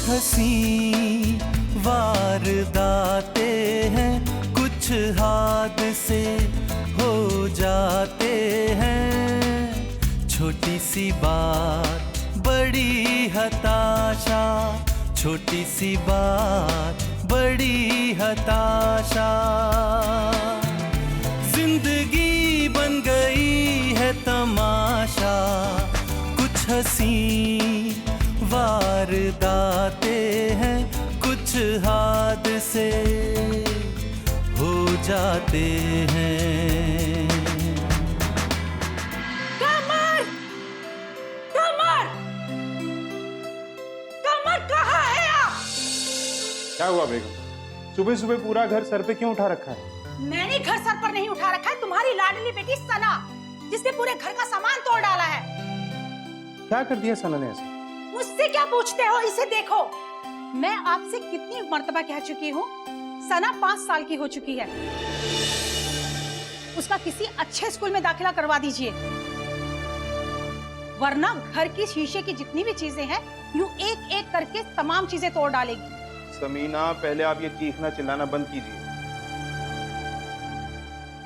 हंसी वारदाते हैं, कुछ हादसे हो जाते हैं। छोटी सी बात बड़ी हताशा, छोटी सी बात बड़ी हताशा। जिंदगी बन गई है तमाशा, कुछ हंसी वारदाते हैं, कुछ हादसे हो जाते हैं। कमर! कमर! कमर कहाँ है आप? क्या हुआ बेगम? सुबह सुबह पूरा घर सर पे क्यों उठा रखा है? मैंने घर सर पर नहीं उठा रखा है, तुम्हारी लाडली बेटी सना, जिसने पूरे घर का सामान तोड़ डाला है। क्या कर दिया सना ने ऐसे? मुझसे क्या पूछते हो? इसे देखो। मैं आपसे कितनी मर्तबा कह चुकी हूँ, सना 5 साल की हो चुकी है, उसका किसी अच्छे स्कूल में दाखिला करवा दीजिए, वरना घर की शीशे की जितनी भी चीजें हैं यूं एक एक करके तमाम चीजें तोड़ डालेगी। समीना, पहले आप ये चीखना चिल्लाना बंद कीजिए।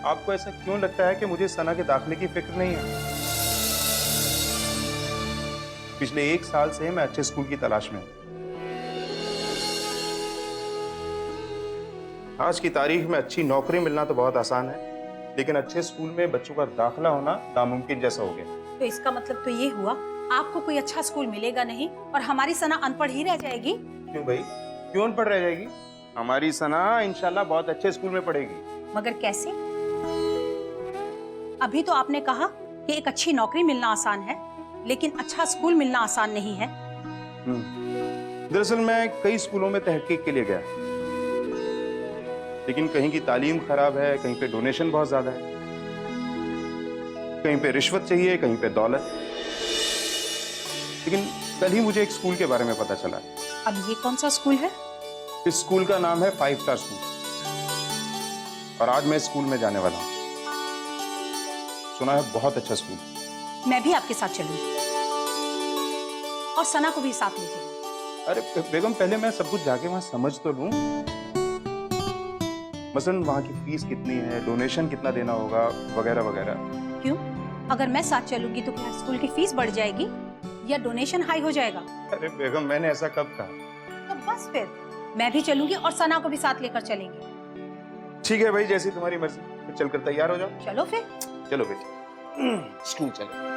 आपको ऐसा क्यों लगता है कि मुझे सना के दाखिले की फिक्र नहीं है? पिछले 1 साल से मैं अच्छे स्कूल की तलाश में हूं। आज की तारीख में अच्छी नौकरी मिलना तो बहुत आसान है, लेकिन अच्छे स्कूल में बच्चों का दाखिला होना नामुमकिन जैसा हो गया। तो इसका मतलब तो ये हुआ, आपको कोई अच्छा स्कूल मिलेगा नहीं और हमारी सना अनपढ़ ही रह जाएगी। क्यों भाई, क्यों अनपढ़ रह जाएगी? हमारी सना इंशाल्लाह बहुत अच्छे स्कूल में पढ़ेगी। मगर कैसे? अभी तो आपने कहा कि एक अच्छी नौकरी मिलना आसान है, लेकिन अच्छा स्कूल मिलना आसान नहीं है। दरअसल मैं कई स्कूलों में तहकीक के लिए गया, लेकिन कहीं की तालीम खराब है, कहीं पे डोनेशन बहुत ज्यादा है, कहीं पे रिश्वत चाहिए, कहीं पे दौलत। लेकिन कल ही मुझे एक स्कूल के बारे में पता चला। अब ये कौन सा स्कूल है? इस स्कूल का नाम है 5 स्टार स्कूल, और आज मैं स्कूल में जाने वाला हूँ। सुना है बहुत अच्छा स्कूल। मैं भी आपके साथ चलूंगी और सना को भी साथ ले चलूंगी। अरे बेगम, पहले मैं सब कुछ जाके वहां समझ तो लूं। मसलन वहां की फीस कितनी है, डोनेशन कितना देना होगा, वगैरह वगैरह। क्यों? अगर मैं साथ चलूंगी तो क्या स्कूल की फीस बढ़ जाएगी या डोनेशन हाई हो जाएगा? अरे बेगम, मैंने ऐसा कब कहा? तो बस फिर मैं भी चलूंगी और सना को भी साथ लेकर चलेंगे। ठीक है भाई, जैसी तुम्हारी मर्जी। तो चलकर तैयार हो जाओ। चलो फिर। चलो बेटा, स्कूल चलो।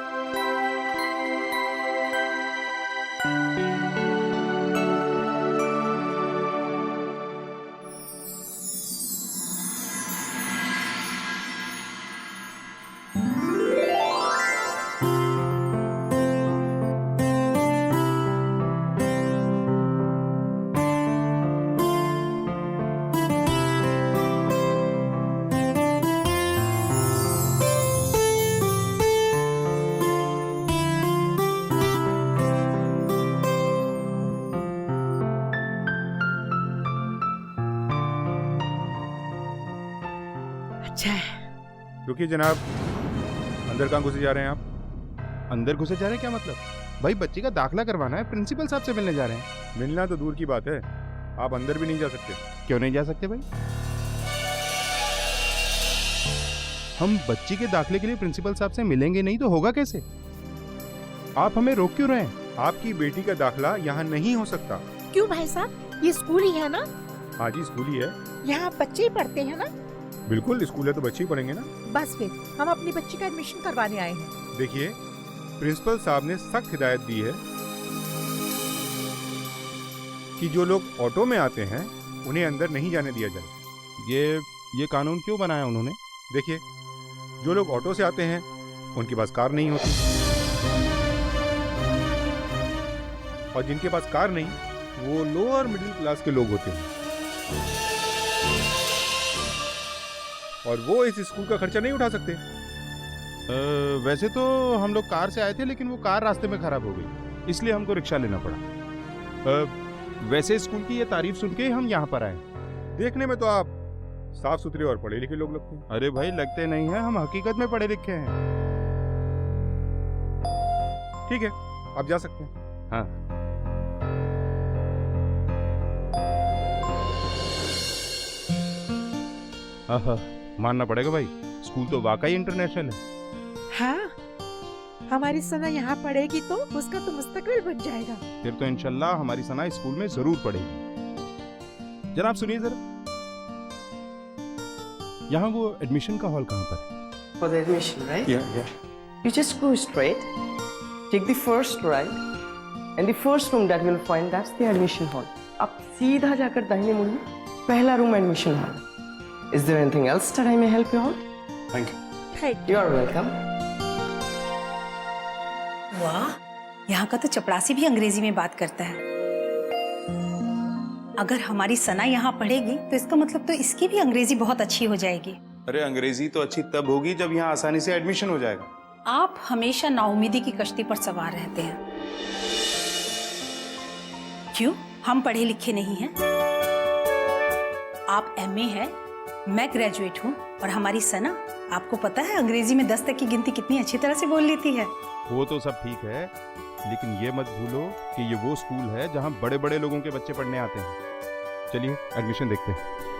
अच्छा है। रुकिए जनाब, अंदर कहाँ घुसे जा रहे हैं आप? अंदर घुसे जा रहे हैं? क्या मतलब? भाई बच्चे का दाखिला करवाना है, प्रिंसिपल साहब से मिलने जा रहे हैं। मिलना तो दूर की बात है, आप अंदर भी नहीं जा सकते। क्यों नहीं जा सकते भाई? हम बच्ची के दाखिले के लिए प्रिंसिपल साहब से मिलेंगे नहीं तो होगा कैसे? आप हमें रोक क्यों रहे हैं? आपकी बेटी का दाखिला यहाँ नहीं हो सकता। क्यों भाई साहब, ये स्कूल ही है ना? हाँ जी, स्कूल ही है। यहाँ बच्चे ही पढ़ते हैं ना? बिल्कुल, स्कूल है तो बच्चे ही पढ़ेंगे ना। बस फिर हम अपनी बच्ची का एडमिशन करवाने आए हैं। देखिए, प्रिंसिपल साहब ने सख्त हिदायत दी है कि जो लोग ऑटो में आते हैं उन्हें अंदर नहीं जाने दिया जाए। ये कानून क्यों बनाया उन्होंने? देखिए, जो लोग ऑटो से आते हैं उनके पास कार नहीं होती, और जिनके पास कार नहीं वो लोअर मिडिल क्लास के लोग होते हैं, और वो इस स्कूल का खर्चा नहीं उठा सकते। वैसे तो हम लोग कार से आए थे, लेकिन वो कार रास्ते में खराब हो गई, इसलिए हमको रिक्शा लेना पड़ा। वैसे स्कूल की ये तारीफ सुन के हम यहाँ पर आए। देखने में तो आप साफ सुथरे और पढ़े लिखे लोग लगते हैं। अरे भाई, लगते नहीं हैं, हम हकीकत में पढ़े लिखे हैं। ठीक है, आप जा सकते हैं। हाँ। आहा, मानना पड़ेगा भाई, स्कूल तो वाकई इंटरनेशनल है। हाँ, हमारी सना यहाँ पढ़ेगी तो उसका तो मुस्तकबिल बन जाएगा। फिर तो इंशाल्लाह हमारी सना स्कूल में जरूर पढ़ेगी। जनाब सुनिए जरा, यहाँ वो एडमिशन का हॉल कहाँ पर है? For the admission, right? Yeah. You just go straight, take the first right, and the first room that you'll find, that's the admission hall. आप सीधा जाकर दाहिने मुड़िए, पहला room admission hall. Is there anything else that I may help you out? Thank you. Thank You are welcome. वाह, यहाँ का तो चपरासी भी अंग्रेजी में बात करता है। अगर हमारी सना यहाँ पढ़ेगी तो इसका मतलब तो इसकी भी अंग्रेजी बहुत अच्छी हो जाएगी। अरे अंग्रेजी तो अच्छी तब होगी जब यहाँ आसानी से एडमिशन हो जाएगा। आप हमेशा नाउमीदी की कश्ती पर सवार रहते हैं। क्यों, हम पढ़े लिखे नहीं हैं? आप MA है, मैं ग्रेजुएट हूँ, और हमारी सना, आपको पता है अंग्रेजी में 10 तक की गिनती कितनी अच्छी तरह से बोल लेती है। वो तो सब ठीक है, लेकिन ये मत भूलो कि ये वो स्कूल है जहाँ बड़े बड़े लोगों के बच्चे पढ़ने आते हैं। चलिए एडमिशन देखते हैं।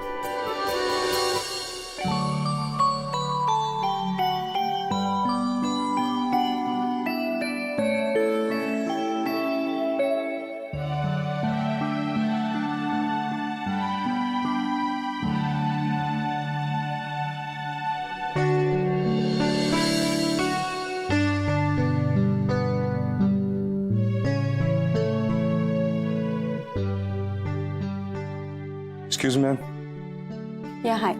Excuse me, ma'am. Yeah, hi.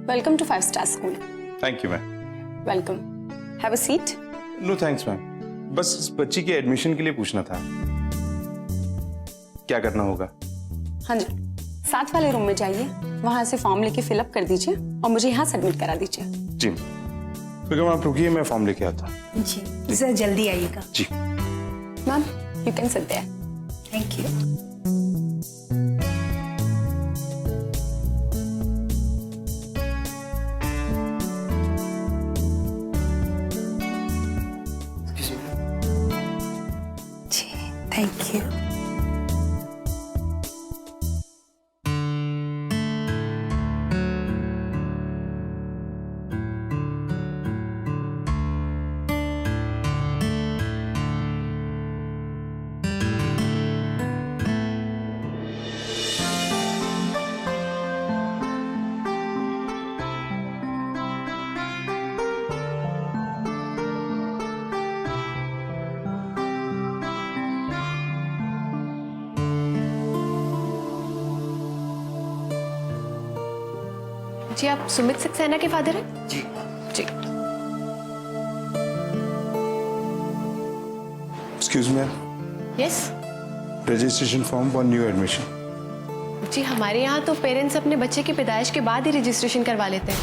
Welcome to 5-star school. Thank you ma'am. Welcome. Have a seat. No thanks ma'am, बस इस बच्ची के एडमिशन के लिए पूछना था। क्या करना होगा? हाँ जी, 7 वाले रूम में जाइए, वहां से फॉर्म लेके फिलअप कर दीजिए और मुझे यहाँ सबमिट करा दीजिए। जी बेगम आप रुकिए, मैं फॉर्म लेके आता हूँ। जी सर, जल्दी आइएगा। जी ma'am, you can sit there. Thank you. Thank you. जी, आप सुमित सक्सेना के फादर हैं? जी। जी। Excuse me, yes. Registration form for new admission. जी, हमारे यहाँ तो पेरेंट्स अपने बच्चे की पैदाइश के बाद ही रजिस्ट्रेशन करवा लेते हैं।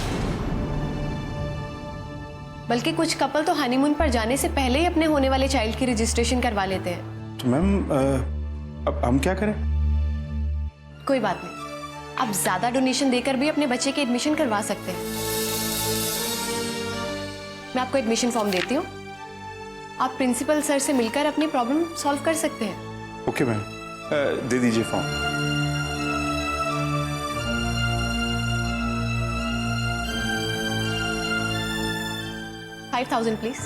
बल्कि कुछ कपल तो हनीमून पर जाने से पहले ही अपने होने वाले चाइल्ड की रजिस्ट्रेशन करवा लेते हैं। तो मैम अब हम क्या करें? कोई बात नहीं, आप ज्यादा डोनेशन देकर भी अपने बच्चे के एडमिशन करवा सकते हैं। मैं आपको एडमिशन फॉर्म देती हूँ, आप प्रिंसिपल सर से मिलकर अपनी प्रॉब्लम सॉल्व कर सकते हैं। ओके मैम, दे दीजिए फॉर्म। $5,000 प्लीज।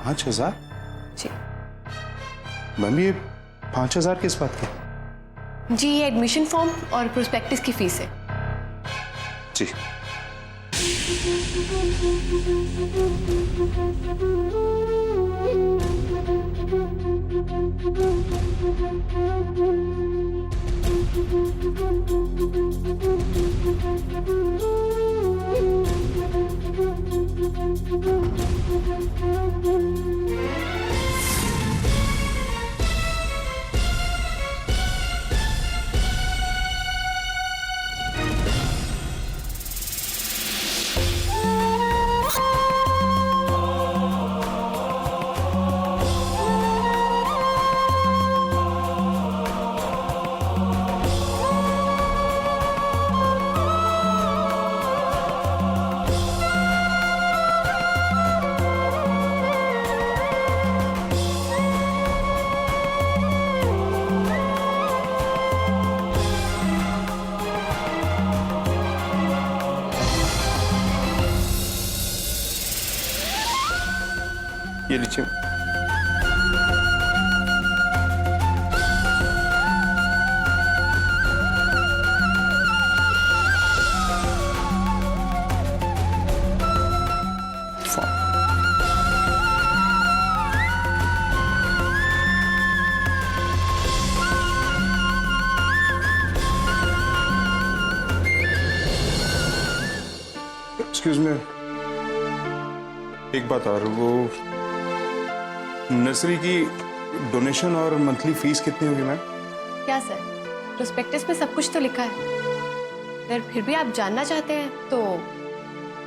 5,000? जी मैम ये 5,000 किस बात के? जी, ये एडमिशन फॉर्म और प्रोस्पेक्टस की फीस है। जी ये लीजिए। एक्सक्यूज मी, एक बात और, वो नर्सरी की डोनेशन और मंथली फीस कितनी होगी मैम? क्या सर, प्रोस्पेक्टस में सब कुछ तो लिखा है। अगर फिर भी आप जानना चाहते हैं तो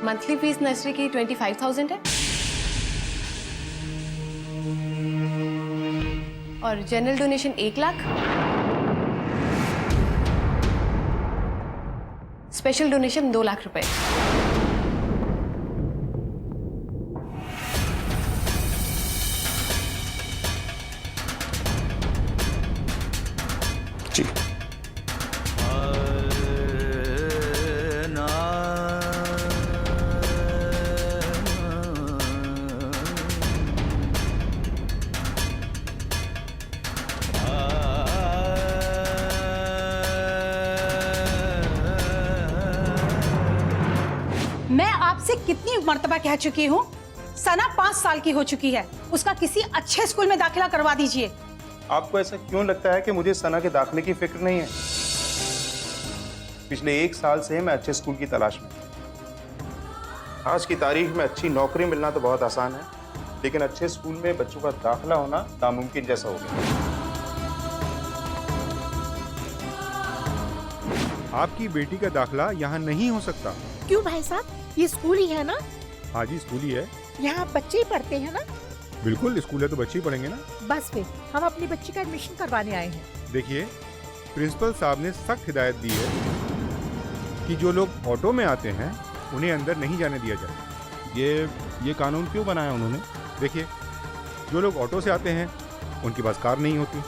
मंथली फीस नर्सरी की 25,000 है और general donation 1 lakh, special donation 2 lakh रुपए। जी। मैं आपसे कितनी मर्तबा कह चुकी हूँ, सना 5 साल की हो चुकी है, उसका किसी अच्छे स्कूल में दाखिला करवा दीजिए। आपको ऐसा क्यों लगता है कि मुझे सना के दाखिले की फिक्र नहीं है? पिछले 1 साल से मैं अच्छे स्कूल की तलाश में हूं। आज की तारीख में अच्छी नौकरी मिलना तो बहुत आसान है, लेकिन अच्छे स्कूल में बच्चों का दाखिला होना नामुमकिन जैसा हो गया। आपकी बेटी का दाखिला यहाँ नहीं हो सकता। क्यों भाई साहब, ये स्कूल ही है ना? हाँ जी, स्कूल ही है। यहाँ बच्चे ही पढ़ते हैं ना? बिल्कुल, स्कूल है तो बच्चे ही पढ़ेंगे ना। बस फिर हम अपनी बच्ची का एडमिशन करवाने आए हैं। देखिए, प्रिंसिपल साहब ने सख्त हिदायत दी है कि जो लोग ऑटो में आते हैं उन्हें अंदर नहीं जाने दिया जाए। ये कानून क्यों बनाया उन्होंने? देखिए, जो लोग ऑटो से आते हैं उनके पास कार नहीं होती,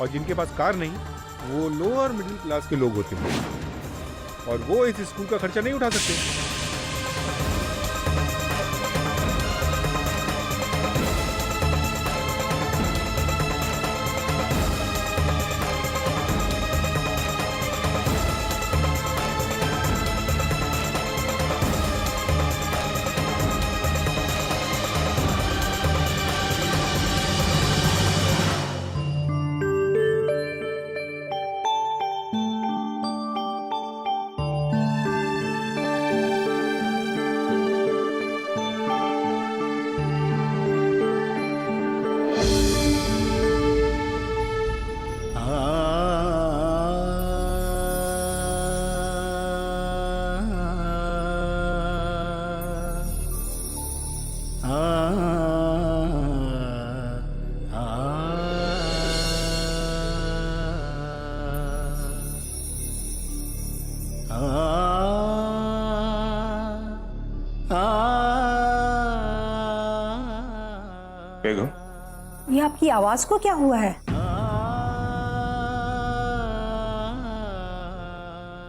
और जिनके पास कार नहीं वो लोअर मिडिल क्लास के लोग होते हैं, और वो इस स्कूल का खर्चा नहीं उठा सकते। बेगम, ये आपकी आवाज को क्या हुआ है?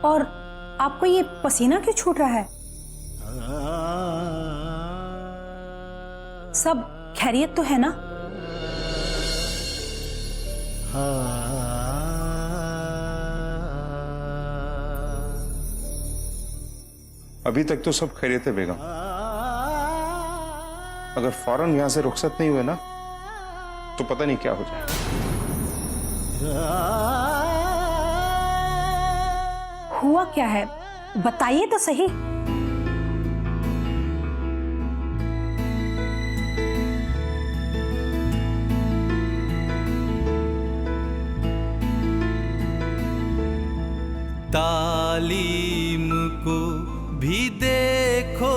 और आपको ये पसीना क्यों छूट रहा है? सब खैरियत तो है ना? अभी तक तो सब खैरियत है बेगम। अगर फौरन यहाँ से रुखसत नहीं हुए ना तो पता नहीं क्या हो जाए। हुआ क्या है, बताइए तो सही। तालीम को भी देखो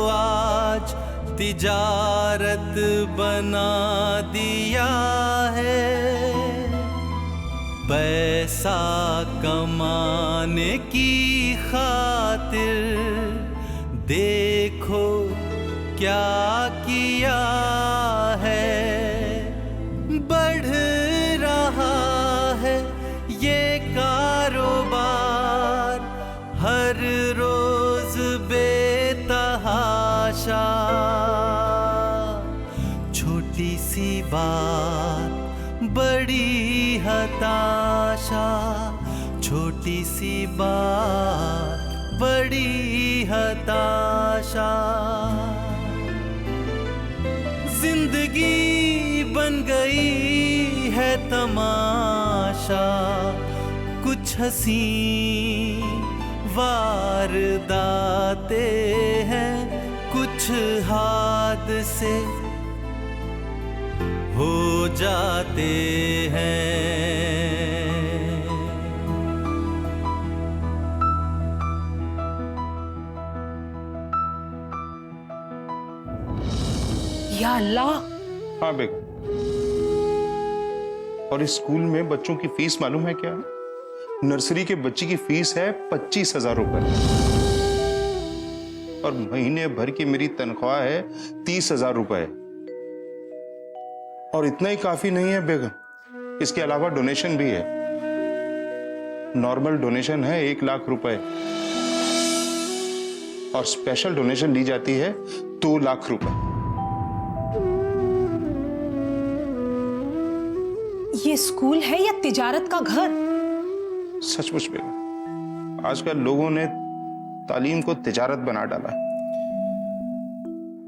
आज तिजारत बना दिया है। पैसा कमाने की खातिर देखो क्या किया है। बढ़ रहा है ये कारोबार हर रोज बेतहाशा। सी बात बड़ी हताशा, छोटी सी बात बड़ी हताशा। जिंदगी बन गई है तमाशा, कुछ हंसी वारदाते हैं, कुछ हादसे हो जाते हैं। या अल्लाह, हाँ बेगम। और इस स्कूल में बच्चों की फीस मालूम है क्या? नर्सरी के बच्चे की फीस है 25,000 रुपए और महीने भर की मेरी तनख्वाह है 30,000 रुपए। और इतना ही काफी नहीं है बेगम, इसके अलावा डोनेशन भी है। नॉर्मल डोनेशन है 1 लाख रुपए और स्पेशल डोनेशन ली जाती है 2 लाख रुपए। ये स्कूल है या तिजारत का घर? सचमुच बेगम, आजकल लोगों ने तालीम को तिजारत बना डाला है।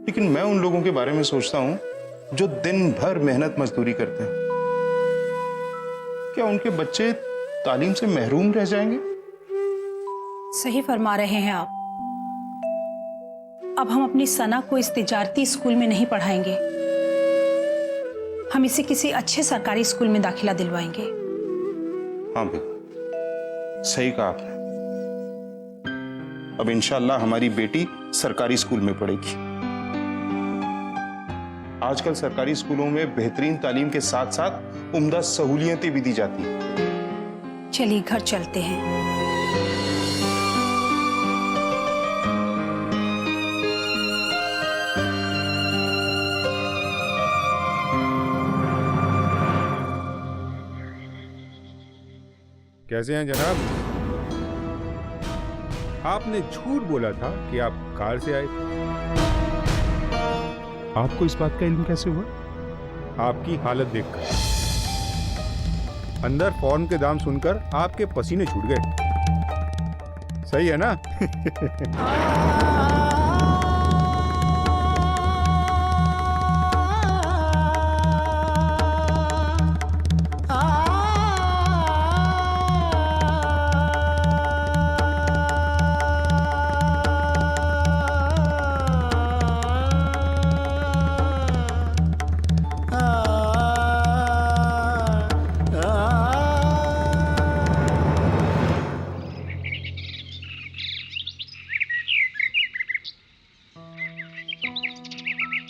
लेकिन मैं उन लोगों के बारे में सोचता हूं जो दिन भर मेहनत मजदूरी करते हैं। क्या उनके बच्चे तालीम से महरूम रह जाएंगे? सही फरमा रहे हैं आप। अब हम अपनी सना को इस तिजारती स्कूल में नहीं पढ़ाएंगे, हम इसे किसी अच्छे सरकारी स्कूल में दाखिला दिलवाएंगे। हाँ बेगम, सही कहा आपने। अब इंशाअल्लाह हमारी बेटी सरकारी स्कूल में पढ़ेगी। आजकल सरकारी स्कूलों में बेहतरीन तालीम के साथ साथ उम्दा सहूलियतें भी दी जाती हैं। चलिए घर चलते हैं। कैसे हैं जनाब? आपने झूठ बोला था कि आप कार से आए थे। आपको इस बात का इल्म कैसे हुआ? आपकी हालत देखकर, अंदर फॉर्म के दाम सुनकर आपके पसीने छूट गए। सही है ना?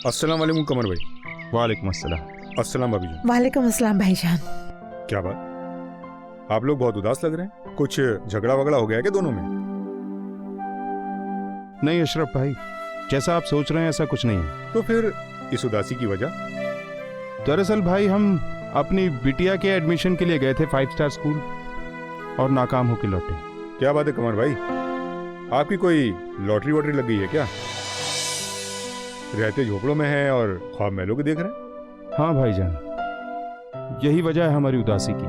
अस्सलाम वालेकुम कमर भाई। वालेकुम अस्सलाम। अस्सलाम भाभी जान। वालेकुम अस्सलाम भाईजान। क्या बात, आप लोग बहुत उदास लग रहे हैं? कुछ झगड़ा वगड़ा हो गया क्या दोनों में? नहीं अशरफ भाई, जैसा आप सोच रहे हैं ऐसा कुछ नहीं है। तो फिर इस उदासी की वजह? दरअसल भाई हम अपनी बिटिया के एडमिशन के लिए गए थे 5 स्टार स्कूल और नाकाम होके लौटे। क्या बात है कमर भाई, आपकी कोई लॉटरी वॉटरी लग गई है क्या? रहते झोपड़ों में हैं और ख्वाब महलों के देख रहे हैं। हाँ भाईजान, यही वजह है हमारी उदासी की।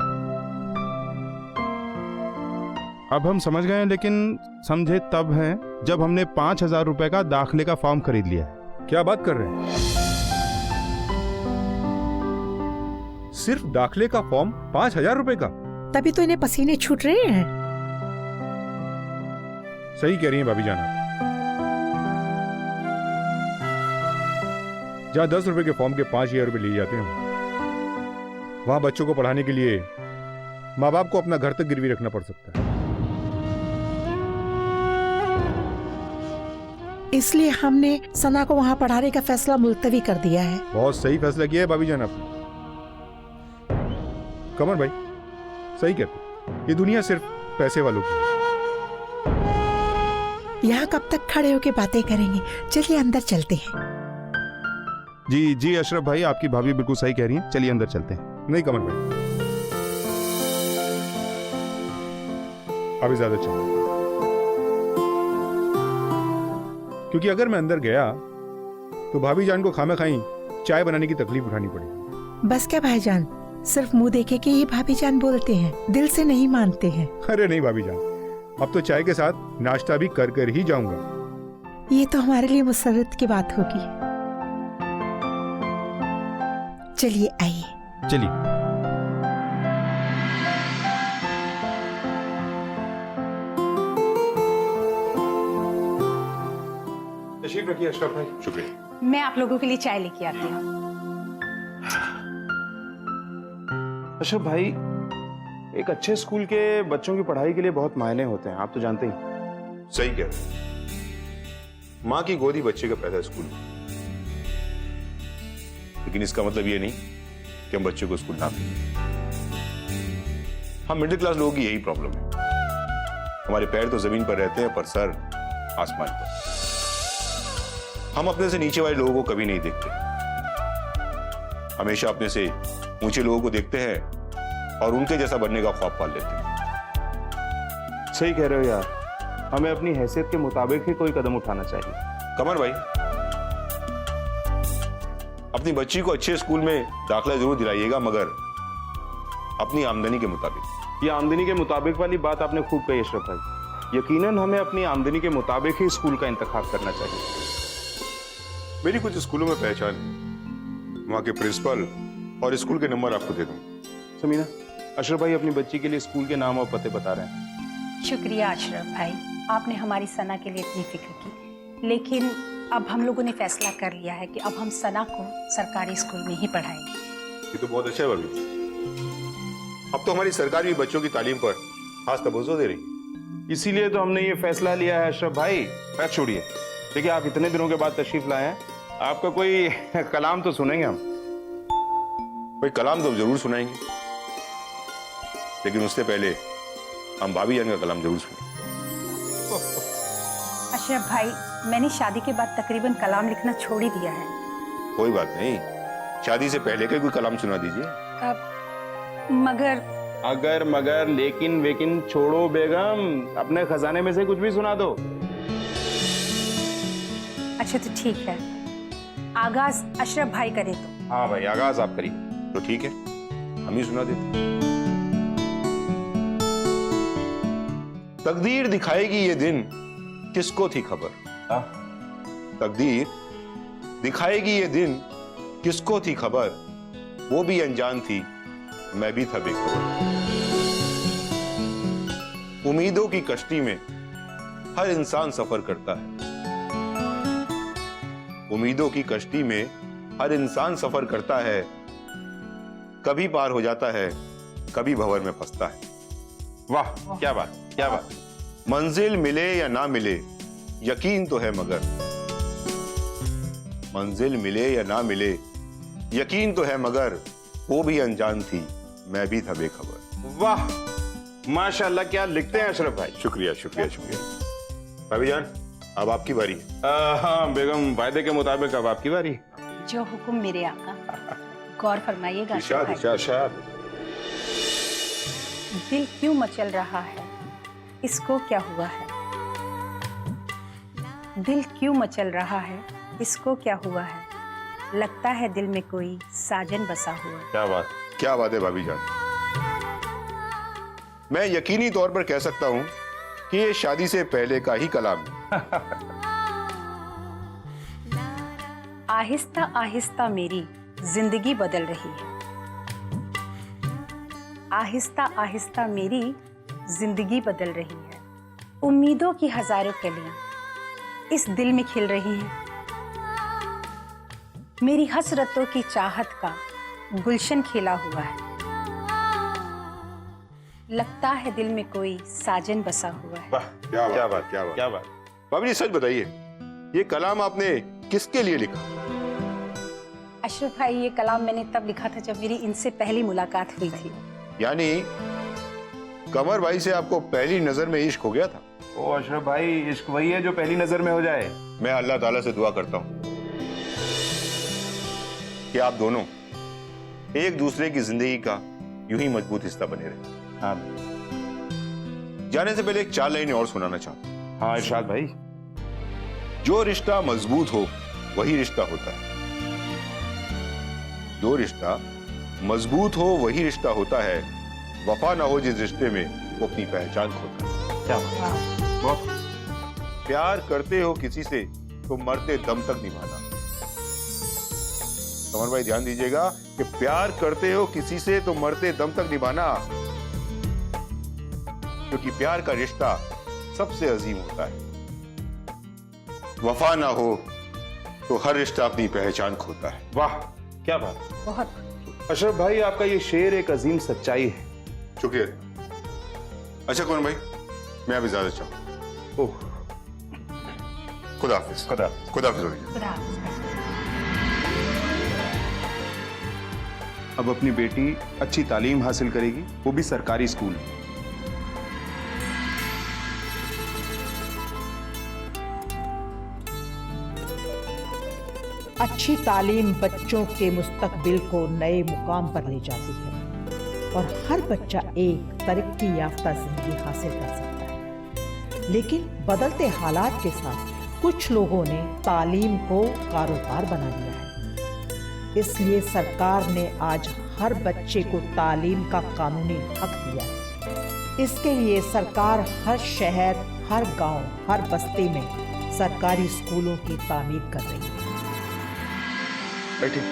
अब हम समझ गए, लेकिन समझे तब हैं जब हमने 5,000 रुपए का दाखिले का फॉर्म खरीद लिया है। क्या बात कर रहे हैं? सिर्फ दाखिले का फॉर्म 5,000 रुपए का? तभी तो इन्हें पसीने छूट रहे हैं। सही कह रही हैं भाभी जान। जहाँ 10 रुपए के फॉर्म के 5,000 रुपए लिए जाते हैं, वहां बच्चों को पढ़ाने के लिए माँ बाप को अपना घर तक गिरवी रखना पड़ सकता है। इसलिए हमने सना को वहाँ पढ़ाने का फैसला मुलतवी कर दिया है। बहुत सही फैसला किया है भाभी जान आपने। कमर भाई सही कहते, ये दुनिया सिर्फ पैसे वालों की है। यहाँ कब तक खड़े होके बातें करेंगे? चलिए अंदर चलते हैं। जी जी अशरफ भाई, आपकी भाभी बिल्कुल सही कह रही हैं, चलिए अंदर चलते हैं। नहीं कमर भाई, अभी ज्यादा चलो, क्योंकि अगर मैं अंदर गया तो भाभी जान को खामे खाई चाय बनाने की तकलीफ उठानी पड़ेगी। बस क्या भाईजान, सिर्फ मुंह देखे कि ये भाभी जान बोलते हैं, दिल से नहीं मानते हैं। अरे नहीं भाभी जान, अब तो चाय के साथ नाश्ता भी कर कर ही जाऊंगा। ये तो हमारे लिए मुसर्रत की बात होगी। चलिए आइए। चलिए। तशरीफ रखिए अशरफ भाई। शुक्रिया। मैं आप लोगों के लिए चाय लेके आती हूँ। अशरफ भाई, एक अच्छे स्कूल के बच्चों की पढ़ाई के लिए बहुत मायने होते हैं, आप तो जानते ही। सही कह रहे हैं। माँ की गोदी बच्चे का पहला स्कूल, लेकिन इसका मतलब ये नहीं कि हम बच्चे को स्कूल ना भेजें। हम मिडिल क्लास लोगों की यही प्रॉब्लम है। हमारे पैर तो जमीन पर रहते हैं पर सर आसमान पर। हम अपने से नीचे वाले लोगों को कभी नहीं देखते, हमेशा अपने से ऊंचे लोगों को देखते हैं और उनके जैसा बनने का ख्वाब पाल लेते हैं। सही कह रहे हो यार, हमें अपनी हैसियत के मुताबिक ही कोई कदम उठाना चाहिए। कमर भाई, अपनी बच्ची को अच्छे स्कूल में दाखिला जरूर दिलाइएगा, मगर अपनी आमदनी के मुताबिक। ये आमदनी के मुताबिक वाली बात आपने खूब कही अशरफ भाई। यकीनन हमें अपनी आमदनी के मुताबिक ही स्कूल का इंतखाब करना चाहिए। मेरी कुछ स्कूलों में पहचान है, वहां के प्रिंसिपल और स्कूल के नंबर आपको दे दूं। समीना, अशरफ भाई अपनी बच्ची के लिए स्कूल के नाम और पते बता रहे हैं। शुक्रिया अशरफ भाई, आपने हमारी सना के लिए इतनी फिक्र की। लेकिन अब हम लोगों ने फैसला कर लिया है कि अब हम सना को सरकारी स्कूल में ही पढ़ाएंगे। ये तो बहुत अच्छा है भाभी। अब तो हमारी सरकार भी बच्चों की तालीम पर खास तवज्जो दे रही। इसीलिए तो हमने ये फैसला लिया है। अशरफ भाई, बैठ छोड़िए। देखिए, आप इतने दिनों के बाद तशरीफ लाए हैं, आपका कोई कलाम तो सुनेंगे हम। कोई कलाम तो जरूर सुनाएंगे, लेकिन उससे पहले हम भाभी जान का कलाम जरूर सुनेंगे। अशरफ भाई, मैंने शादी के बाद तकरीबन कलाम लिखना छोड़ ही दिया है। कोई बात नहीं, शादी से पहले का कोई कलाम सुना दीजिए। मगर अगर मगर लेकिन वेकिन छोड़ो बेगम, अपने खजाने में से कुछ भी सुना दो। अच्छा तो ठीक है, आगाज अशरफ भाई करे तो। हाँ भाई, आगाज आप करिए। तो ठीक है, हम ही सुना देते। तकदीर दिखाएगी ये दिन, किसको थी खबर। तकदीर दिखाएगी ये दिन, किसको थी खबर। वो भी अनजान थी, मैं भी था बेखबर। उम्मीदों की कश्ती में हर इंसान सफर करता है। उम्मीदों की कश्ती में हर इंसान सफर करता है। कभी पार हो जाता है, कभी भंवर में फंसता है। वाह, क्या बात, क्या बात। मंजिल मिले या ना मिले, यकीन तो है मगर। मंजिल मिले या ना मिले, यकीन तो है मगर। वो भी अनजान थी, मैं भी था बेखबर। वाह, माशाल्लाह, क्या लिखते हैं अशरफ भाई। शुक्रिया शुक्रिया शुक्रिया। भाभी जान, अब आपकी बारी है। हाँ बेगम, वायदे के मुताबिक अब आपकी बारी। जो हुक्म मेरे आका। गौर फरमाइएगा अशरफ इरशाद, भाई। इरशाद, इरशाद। दिल क्यों मचल रहा है, इसको क्या हुआ है। दिल क्यों मचल रहा है, इसको क्या हुआ है। लगता है दिल में कोई साजन बसा हुआ है। क्या बात है भाभी जान। मैं यकीनी तौर पर कह सकता हूं कि ये शादी से पहले का ही कलाम है। आहिस्ता आहिस्ता मेरी जिंदगी बदल रही है। आहिस्ता आहिस्ता मेरी जिंदगी बदल रही है। उम्मीदों की हजारों कलियां इस दिल में खिल रही हैं। मेरी हसरतों की चाहत का गुलशन खिला हुआ है। लगता है दिल में कोई साजन बसा हुआ है। वाह, क्या बात, क्या बात। भाभी जी, सच बताइए, ये कलाम आपने किसके लिए लिखा। अशरफ भाई, ये कलाम मैंने तब लिखा था जब मेरी इनसे पहली मुलाकात हुई थी। यानी कमर भाई से आपको पहली नजर में इश्क हो गया था। ओ अशरफ भाई, इश्क वही है जो पहली नजर में हो जाए। मैं अल्लाह ताला से दुआ करता हूं कि आप दोनों एक दूसरे की जिंदगी का यूं ही मजबूत हिस्सा बने रहे। हाँ, जाने से पहले एक 4 लाइनें और सुनाना चाहता हूं। हाँ इरशाद भाई। जो रिश्ता मजबूत हो वही रिश्ता होता है, जो रिश्ता मजबूत हो वही रिश्ता होता है, वफा ना हो जिस रिश्ते में वो अपनी पहचान खोता है। क्या बहुत प्यार करते हो किसी से तो मरते दम तक निभाना। कमर भाई ध्यान दीजिएगा कि प्यार करते हो किसी से तो मरते दम तक निभाना, क्योंकि प्यार का रिश्ता सबसे अजीम होता है। वफा ना हो तो हर रिश्ता अपनी पहचान खोता है। वाह, क्या बात। बहुत अशरफ भाई, आपका ये शेर एक अजीम सच्चाई है। शुक्रिया। अच्छा कौन भाई, मैं अब इजाजत चाहूँ। ओह, खुदा हाफिज। खुदा हाफिज। खुदा हाफिज। अब अपनी बेटी अच्छी तालीम हासिल करेगी, वो भी सरकारी स्कूल में। अच्छी तालीम बच्चों के मुस्तकबिल को नए मुकाम पर ले जाती है और हर बच्चा एक तरक्की याफ्ता जिंदगी हासिल कर सकता है। लेकिन बदलते हालात के साथ कुछ लोगों ने तालीम को कारोबार बना दिया है। इसलिए सरकार ने आज हर बच्चे को तालीम का कानूनी हक दिया है। इसके लिए सरकार हर शहर, हर गांव, हर बस्ती में सरकारी स्कूलों की तामीर कर रही है। बैठिए।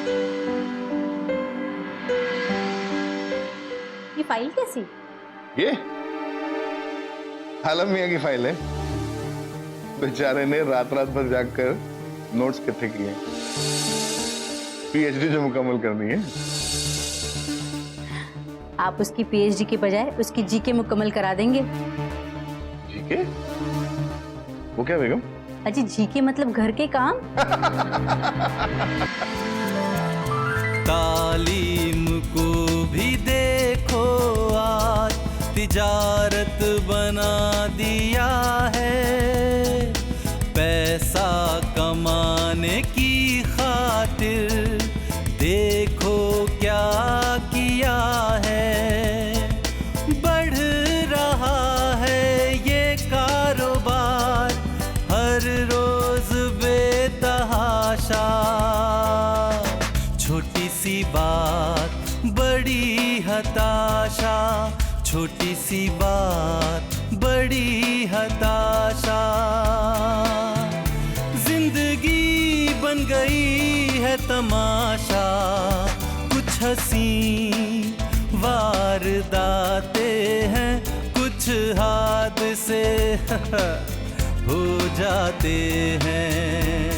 ये फाइल कैसी? ये आलम मियां की फाइल है। बेचारे ने रात भर जागकर नोट्स इकट्ठे किए, पीएचडी जो मुकम्मल करनी है। आप उसकी पीएचडी के बजाय उसकी जीके मुकम्मल करा देंगे। जीके? वो क्या बेगम? अजी जीके मतलब घर के काम। तालीम को भी देखो आज तिजारत बना दिया है। पैसा कमाने की खातिर देखो क्या किया है। बढ़ रहा है ये कारोबार हर रोज बेतहाशा। छोटी सी बात बड़ी हताशा, छोटी सी बात बड़ी हताशा। जिंदगी बन गई है तमाशा, कुछ हंसी वारदातें हैं, कुछ हादसे हो जाते हैं।